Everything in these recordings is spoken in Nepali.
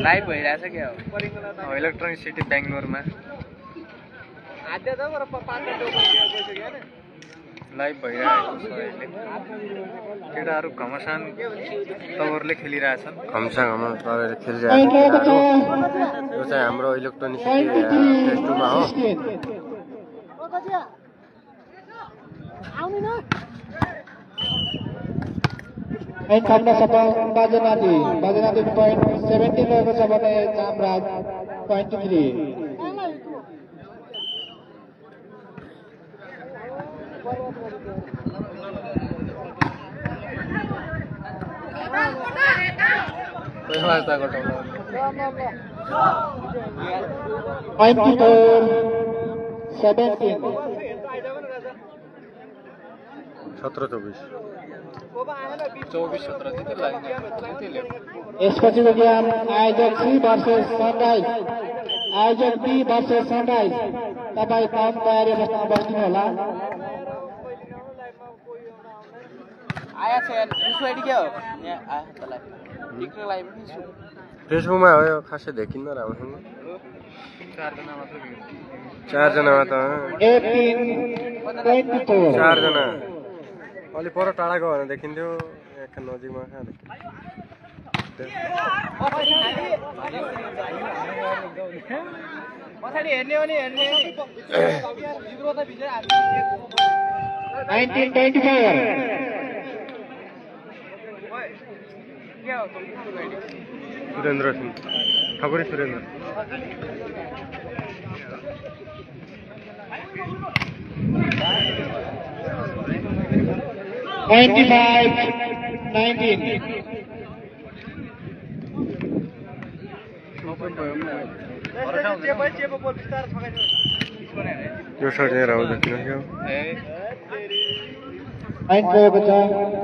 लाइभ भइरहेछ के हो इलेक्ट्रोनिक सिटी बेंगलोरमा लाइभ भइरहेको छ अहिले केटाहरू घमसान तवरले खेलिरहेछन् घमसान तवरले खेलिरहेछन् यो चाहिँ हाम्रो इलेक्ट्रोनिक सिटी फेज 2 मा हो एक खण्ड सफल बाजनादी point 17 रहेको छ भने चामराज point 3 यसपछिको गेम आयोजक सी भर्सेस सनराइज आयोजक बी भर्सेस सनराइज तपाईं कम तयारी अवस्थामा बस्नु होला आया छ यार उसको के हो यहाँ आ तलाई निक्रो लाइभ पनि छु फेसबुकमा हो यो खासै देखिन्न राम्रोसँग 4 जना मात्र A3 4 जना अलि पर टाढा गयो भने देखिन्थ्यो एक नजिकमा कहाँ देखिन्छ 1924 सुरेन्द्र सिंह ठकुरी सुरेन्द्र यो सर्ट चाहिँ राउन्ड देखिन क्या रहेको छ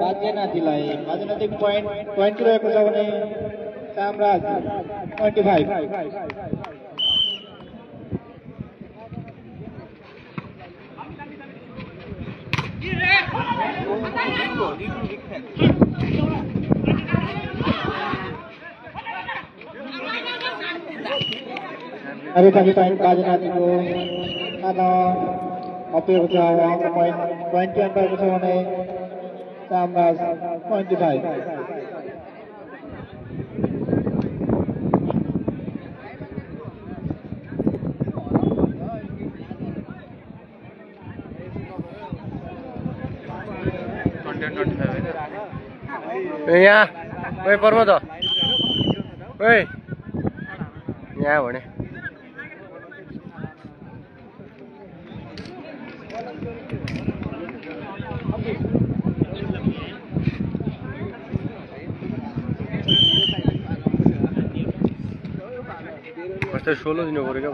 बाजेनाथीलाई बाजेनाथीको point 20 रहेको छ भने चामराज 25 अरे कभी point बाजेनाथीको खाना अपेको छ उहाँको point 20 रहेको छ भने चामराज 25 यहाँ ओए पर्वत ओए यहाँ भने कस्तो 16 दिनु पर्यो क्या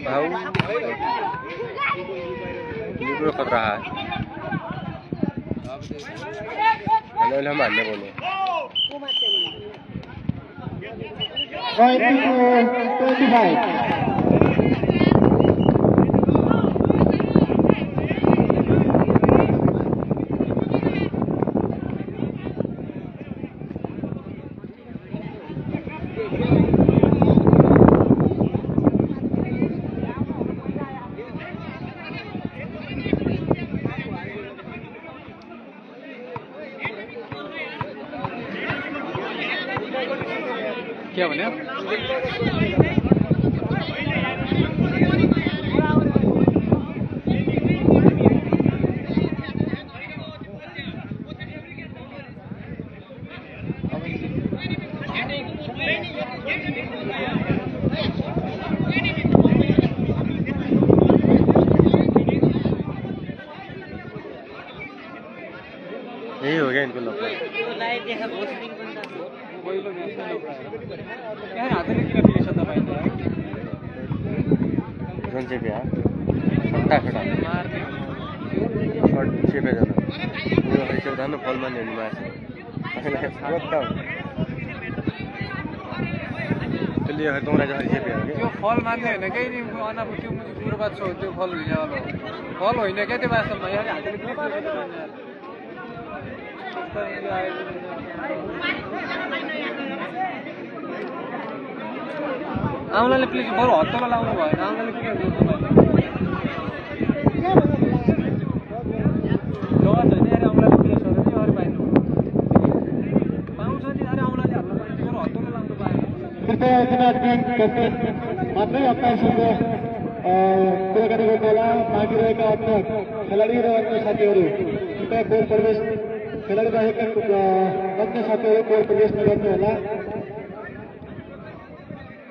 भाउ निको खतरा है हेलो हम हाल्ने बोल्नु 25 क्या भन्यो यही हो गया इनको लफड़ा झन् चेपे खट्टा खट्टा सर्ट चेपे जाँदा यो हैसे जानु फलमा ल्याउनु माछ त्यसले तँलाई चाहिँ चेपे हो त्यो फल मान्ने होइन केही नि अनाप त्यो सुरुवात छ त्यो फल हुने फल होइन क्या त्यो वास्तवमा यहाँ आउलाले प्लिज बरु हत्तलो लाउनु भएन आउलाले के गर्नु जवाब छैन अरे आउलाले प्लिज हो नि अरे पाइनु पाउँछ नि अरे आउलाले हल्ला पाइन्छ बरु हत्तलो लाउनु पाएन कृपया अपना टीम कैप्टन मात्रै अप्पासँग कुराकानी गर्नु होला बाँकी रहेका अन्य खेलाडी र अन्य साथीहरू कृपया कोर प्रवेश खेलाडी रहेका अन्य साथीहरू कोर प्रवेश नगर्नु होला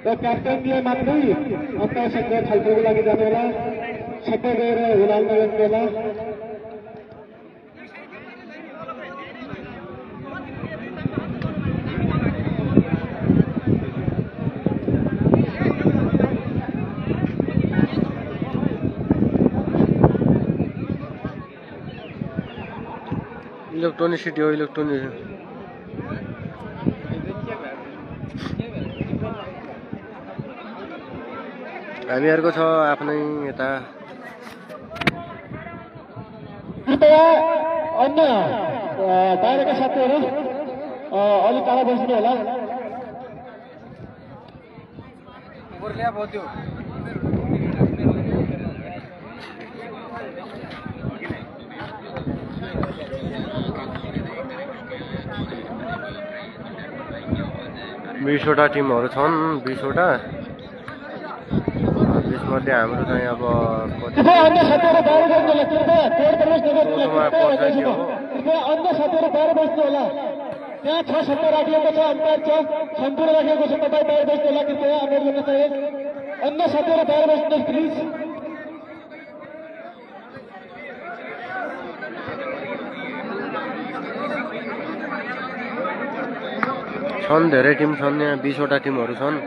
र क्याप्टनले मात्रै अप्पासँग छलफलको लागि जानु होला सबै गएर हुलाल नगर्नु होला इलेक्ट्रोनिक सिटी हो इलेक्ट्रोनिक हामीहरूको छ आफ्नै यता कृपया अन्य बाहिरका साथीहरू अलि टाढा बस्नु होला ल्या भयो बिसवटा टिमहरू छन् 20वटा 20 मध्ये हाम्रो चाहिँ अब कृपया अन्य साथीहरू बाहिर बस्नु होला कृपया कोर प्रवेश नगर्नु होला कृपया अन्य साथीहरू बाहिर बस्नु होला त्यहाँ 6 सट्टा राखिएको छ अम्पायर छ सम्पूर्ण राखिएको छ तपाईँ बाहिर बस्नु होला कृपया अनुरोध गर्न चाहे अन्य साथीहरू बाहिर बस्नुहोस् प्लिज छन् धेरै टिम छन् यहाँ 20वटा टिमहरू छन्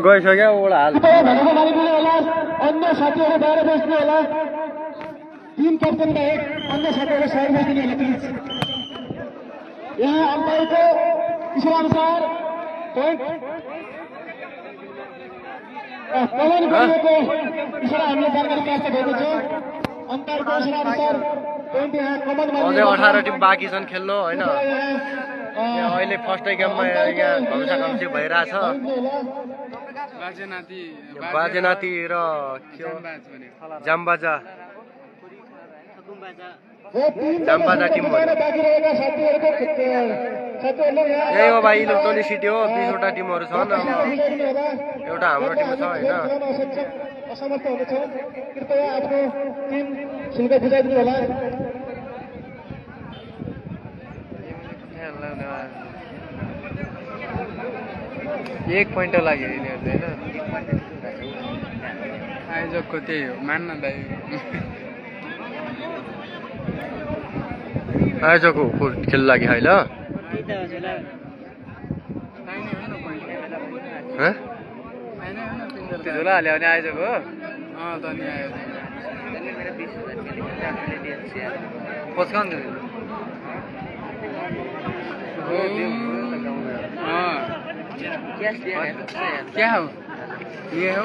गइसक्यो ओडा हाल अन्य साथीहरू बाहिर बस्नु होला टिम क्याप्टन बाहेक अन्य साथीहरू सहर बस्नु होला प्लिज यहाँ अम्पायरको इशाराअनुसार पोइन्ट कमन गरिएको इशारा हामीले जानकारी प्राप्त भएको छ अम्पायरको इशाराअनुसार पोइन्ट यहाँ कमन अझै 18 टिम बाँकी छन् खेल्नु होइन अहिले फर्स्टै गेममा यहाँ घम्साघम्सी भइरहेछ बाजे नाति र जाम्बाजा टिम यही हो भाइ इलेक्ट्रोनिक सिटी हो 20वटा टिमहरू छन् एउटा हाम्रो टिम छ होइन असमर्थ हुनेछ कृपया आफ्नो टिम शुल्क बुझाइदिनु होला 1 पोइन्ट लाग्यो यिनीहरूले होइन आयोजकको त्यही हो मान्न दाइ आयोजकको खेल लाग्यो है ल झोला हाल्यो भने आयोजक हो क्या हो ये हो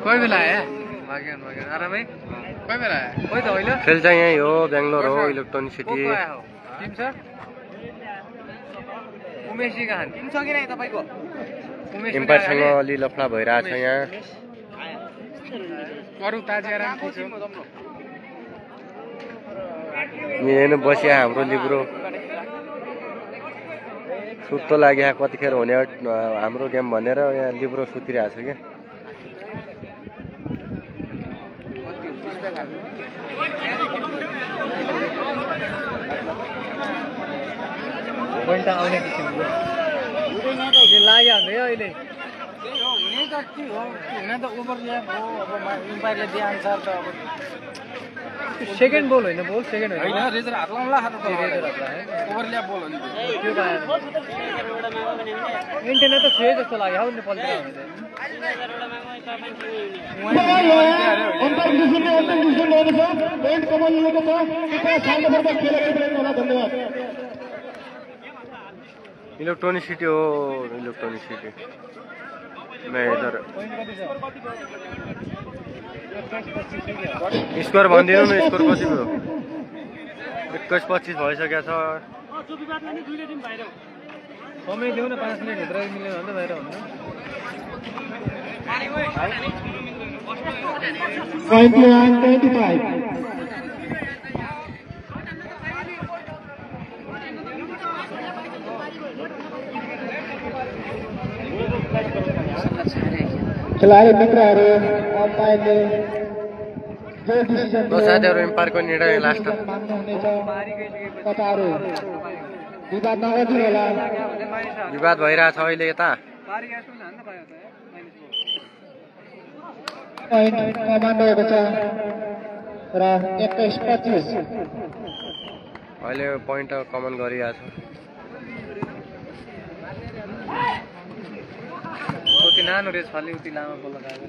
कोही बेला आयो आरामै कोही बेला आयो कोही त होइन खेल चाहिँ यही हो बेङ्गलोर हो इलेक्ट्रोनिक सिटी टिम छ उमेशी कहाँ टिम छ कि नै तपाईँको एम्पायरसँग अलि लफडा भइरहेछ यहाँ अरू ताजिएर हेर्नु बसिया हाम्रो लिब्रो सुत्तो लाग्यो कतिखेर हुने हाम्रो गेम भनेर यहाँ लिब्रो सुतिरहेको छ क्या पोइन्ट आउने किसिमको लाग्यो भने अहिले हुने त के हो हुन त ओभर ल्याप हो अब इम्पायरले दिए अनुसार त अब सेकेन्ड बल होइन बल सेकेन्ड होइन रेजर हात लाउँला हात रेजर हात ओभर ल्याप बल हो नि त्यो त एन्टेना त छुए जस्तो लाग्यो हौ नेपालतिर इलेक्ट्रोनिक सिटी हो इलेक्ट्रोनिक सिटी इधर स्कोर भनिदिनु न स्कोर कति भयो 21-25 भइसकेको छ समय देऊ न 5 मिनेट भित्र मिलेन भने त बाहिर हुन्छ 21-25 खेलाडी मित्रहरू अम्पायरले जो डिसिजन साथीहरू एम्पायरको निर्णय लास्ट मान्नुहुनेछ तपाईँहरू विवाद नगरिदिनु होला विवाद भइरहेछ अहिले यता पोइन्ट कमान रहेको छ र 21-25 अहिले पोइन्ट कमन गरिरहेछ उति नानो रेस फाल्यो उति लामो बल लगाएको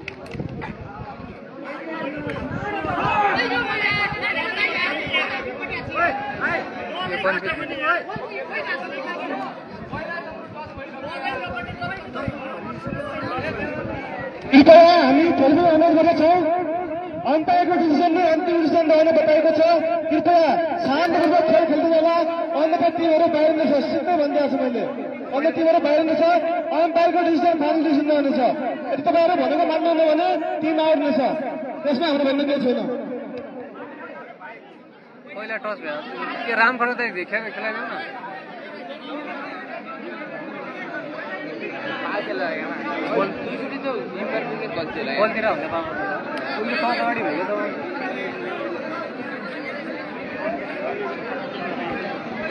कृपया हामी खेल्ने अनुरोध गरेका छौँ अम्पायरको डिसिजनले अन्तिम डिसिजन रहन बताएको छ कृपया शान्तपूर्वक खेल खेल्नु होला अन्यथा टिमहरू बाहिर हुनेछ सिधै भनिदिएको छु मैले अन्य टिमहरू बाहिर हुनेछ अम्पायरको डिसिजन फाइनल डिसिजन रहनेछ यदि तपाईँहरू भनेको मान्नुहुन्न भने टिम आउट हुनेछ त्यसमा हाम्रो भन्ने केही छैन पहिला टस भयो के राम खडा त देखेको खेलाइदेऊ न बलतिर हुने पाएको उसले टस अगाडि भयो त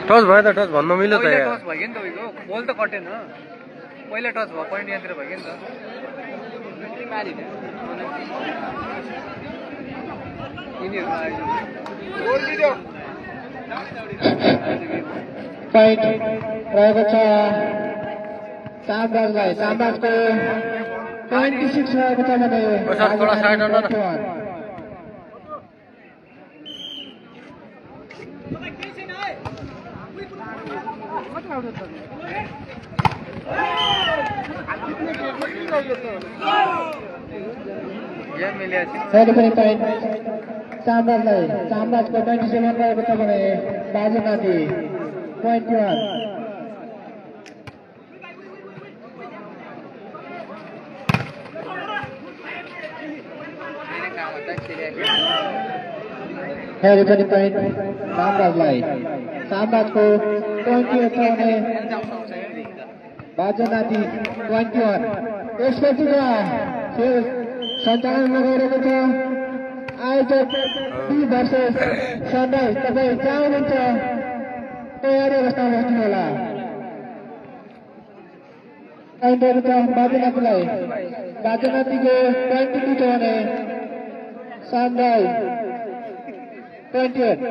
टस भयो त टस भन्नु मिल्यो त पहिला टस भयो नि तपाईँको बल त कटेन पहिला टच भयो पोइन्ट यहाँतिर भयो नि त पोइन्ट रहेको छ सामराजलाई सामराजको 26 रहेको छ भने थोडा साइड न अहिले पनि पोइन्ट सामराजलाई सामराजको 27 रहेको छ भने बाजुमाथि 21 फेरि पनि पोइन्ट सामराजलाई सामराजको 28 छ भने बाजुमाथि 21 यसपछि खेल सञ्चालन गरिरहेको छ आयोजक बी भर्सेस सनराइज तपाईँ जहाँ हुनुहुन्छ तयारी अवस्थामा बस्नु होला पोइन्टहरू छ बाजुमाथिलाई बाजुमाथिको 22 छ भने सनराइज 28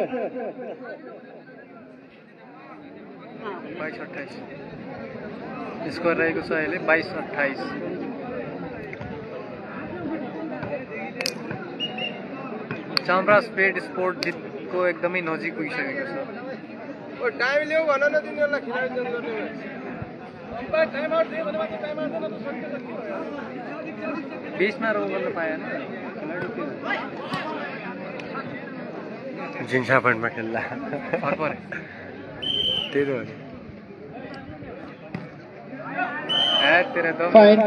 22-28 स्कोर रहेको छ अहिले 22-28 चाम्राज पेड स्पोर्ट जितको एकदमै नजिक पुगिसकेको छ टाइम ल्याऊ भन न तिनीहरूलाई खेलाडी चेन्ज गर्ने बिचमा रोल गर्न पाएन जिन्सा पोइन्टमा खेल्दा त्यही त हो पोइन्ट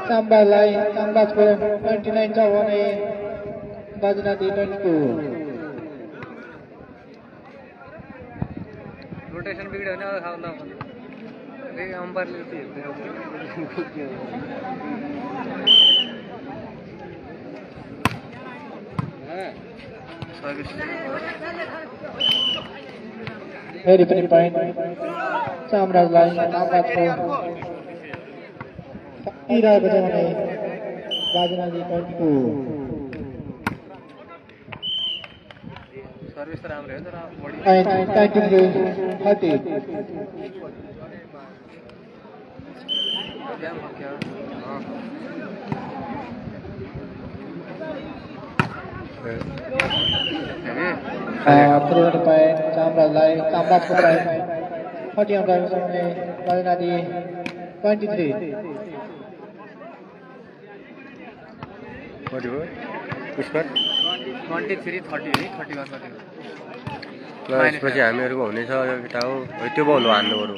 चाम्बाजलाई चाम्बाजको 29 छ भने बाजुनाथि 22 रोटेसन बिग्ड्यो भने अब खाउ ल अम्पायरले फेरि पनि पोइन्ट चामराजलाई चामराजको रहेको छ भने बाजुनाथि 22 सर्भिस त राम्रो हो तर बढी 23-30 ब्याम क्या त्रिवटा पोइन्ट चामराजलाई चामराजको पोइन्ट 41 रहेको छ भने बाजुनाथि 23 कति हो स्कोर 23 30 है 31 कति हो ल यसपछि हामीहरूको हुनेछ यो केटा हो त्यो बल हो हान्नु बरु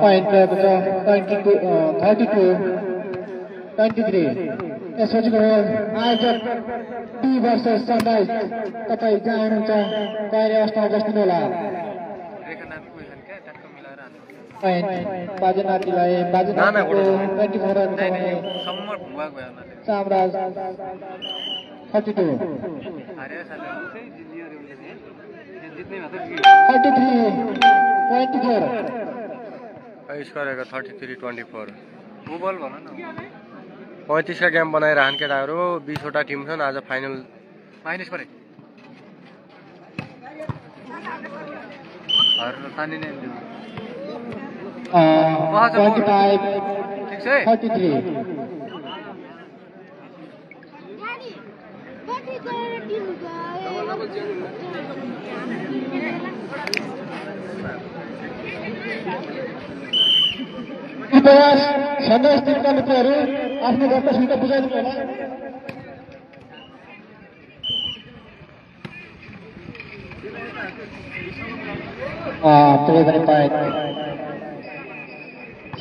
Point 32-23. यसपछि आयोजक टी वर्सेस सनराइज तपाईँ जहाँ हुनुहुन्छ तयारी अवस्थामा बस्नु होला पोइन्ट बाजेनाथीलाई बाजेनाथीको 24 रन चामराज 32 33.4 स्कोर 33-24 मोबाइल भन न 35 का गेम बनाइरहन् केटाहरू 20 वटा टिम छन् आज फाइनल माइनस परे हरु तानी नै 33 सन्देश टिमका मित्रहरू आफ्नो गन्तव्यसित बुझाइदिनु होला तपाईँ पनि पोइन्ट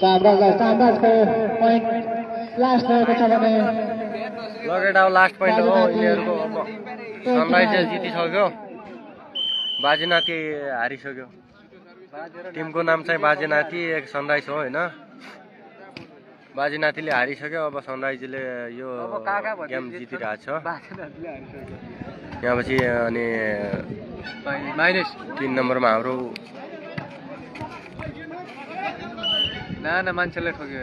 साम्राजको पोइन्ट लास्ट रहेको छ भने लगेट आउ लास्ट पोइन्ट हो यिनीहरूको सनराइज जितिसक्यो बाजेनाथी हारिसक्यो टिमको नाम चाहिँ बाजेनाथी एक सनराइज हो हैन बाजेनाथीले हारिसक्यो अब सनराइजले यो गेम जितिरहेछ यहाँपछि अनि माइनस 3 नम्बरमा हाम्रो ना मान्छेले ठोक्यो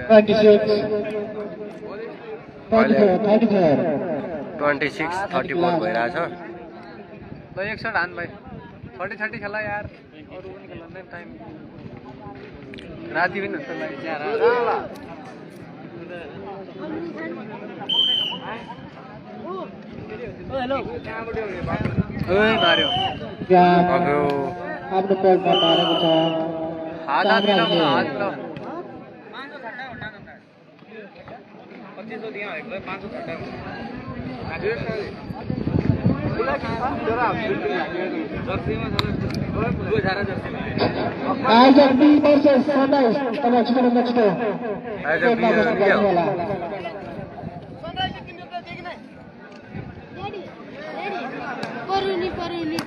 26-34 भइरहेछ ल एक शट हान भाइ 30 खेला यार अरु पनि खेल्न टाइम राति पनि हुन्छ ल यार हेलो ओइ मार्यो आफ्नो पोइन्टमा पारेको छ हात मिलाउनु हात मिलाउनु 2500 दिया है 500 घटा आयोजक बी वर्सेस सनराइज तपाईँ छिटो छिटो आयोजक बी होला परुनी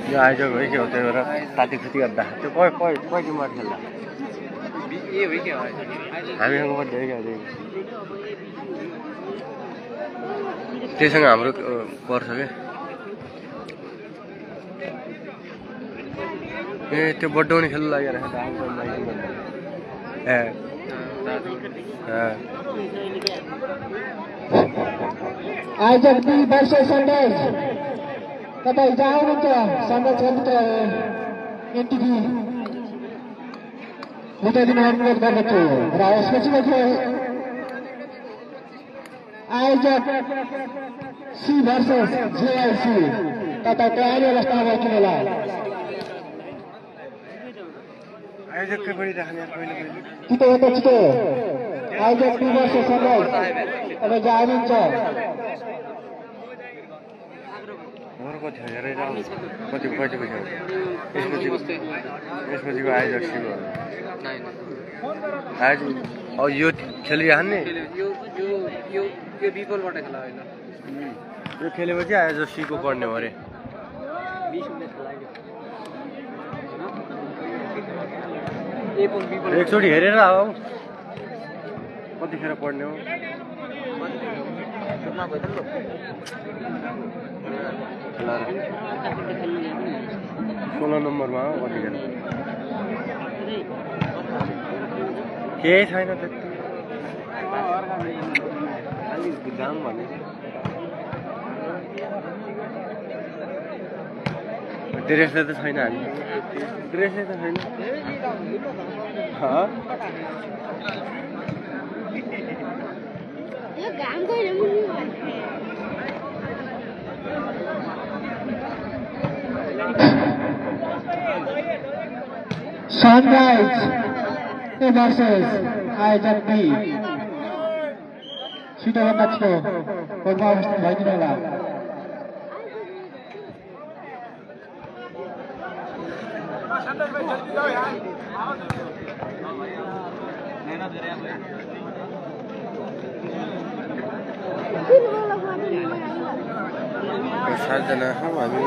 यो आयोजक हो कि हो त्यही भएर तातीखुती गर्दा त्यो कही टिममा खेल्दा ए हो कि हामीसँग पनि धेरै क्या त्यहीसँग हाम्रो पर्छ क्या ए त्यो बड्डाउने खेल्नु लागेर आयोजक बी वर्सेस सनराइज तपाईँ जहाँ हुनुहुन्छ सनराइजका मित्र एनटिभी बुझाइदिनु अनुरोध गर्दछु र यसपछि आयोजक सी वर्सेस जेआइसी तपाईँ तयारी अवस्थामा बस्नु होला आयोजककै पनि राख्ने छिटो आयोजक बी वर्सेस सनराइज तपाईँ जहाँ हुनुहुन्छ कति हेरेर कति बजेको छ यसपछिको आयोजक सिको आज यो खेलिरहने यो बिपलबाट खेला होइन यो खेलेपछि आयोजक सीको पर्ने हो अरे 20 एकचोटि हेरेर आऊ कतिखेर पढ्ने हो 16 नम्बरमा हो कतिखेर केही छैन त्यति अलिक दाम भने ड्रेसले त छैन हामी ड्रेसले त छैन Sunrise versus IJP. Sudah match ko. Pagbawas ng bayi nila. सातजना छौँ हामी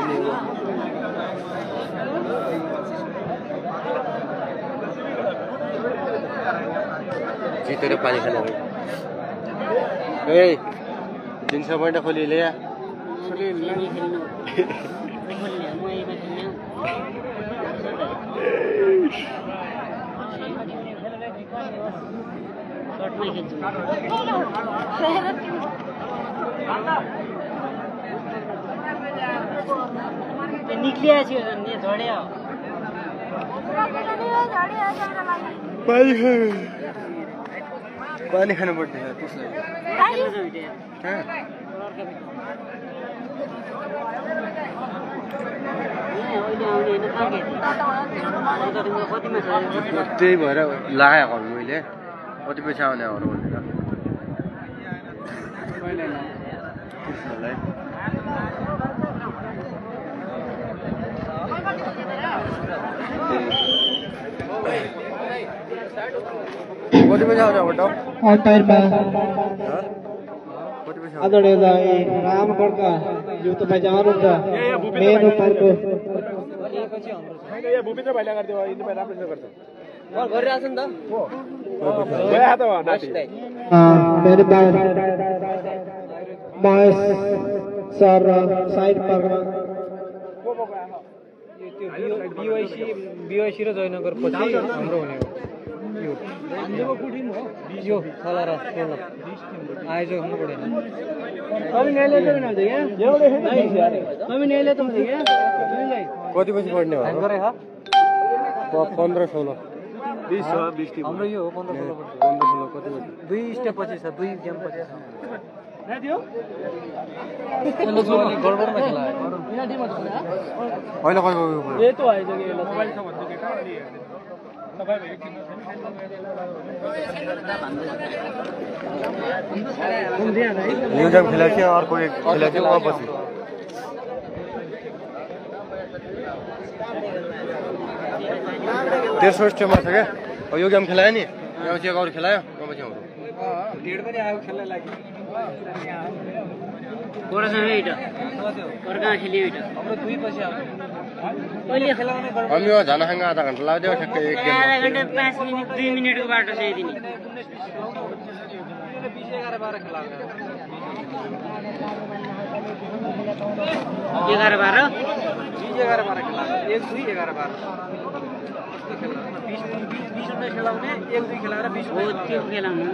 जितेर पानी खाने ए जिन्स पैँट खोली ल्या निक्लिया छ नि झड्या पानी खानु पर्दैन त्यसलाई त्यही भएर लागेको मैले कति पैसा आउने हो भनेर कति पैसा आउने हो Umpire कति पैसा आदरणीय राम खड्का जो तपाईँ जानुहुन्छ मेन उम्पायरको भूपेन्द्र भाइले गरिदियो यिनी भाइ राम्रो गर्छ गरिरहेछ नि त गया त नाति मेरो महेश सर साइड पर्न बिवाइसी र जयनगर पछि हाम्रो हुने हो यो खला र आयोजक हुनु पर्दैन कति पैसा पर्ने हो 15-16 हाम्रो यो हो 15-16 कति पैसा 2 स्टेप पछि छ 2 गेम पछि छ गडबडमा खेला होइन कति ये तो आइज के मोबाइल छ भन्नु के म्युजियम खेला थियो अर्को एक खेला थियो वहाँ पछि तेस्रो स्टेपमा छ क्या यो गेम खेलायो नि यहाँ चाहिँ अरू खेलायो पछि हाम्रो डेढ पनि आयो खेल्न लागि हाम्रो 2 पछि आउँछ पहिले खेलाउने हामी यो झानासँग आधा घन्टा लाग्यो ठ्याक्कै एक गेम 5 मिनेट 2 मिनेटको बाटो छ यदिनी 20-11-12 खेला 11-12 खेला 1-2-11-12 20 खेलाउने 1-2 खेलाएर 20 हो त्यो खेलाउनु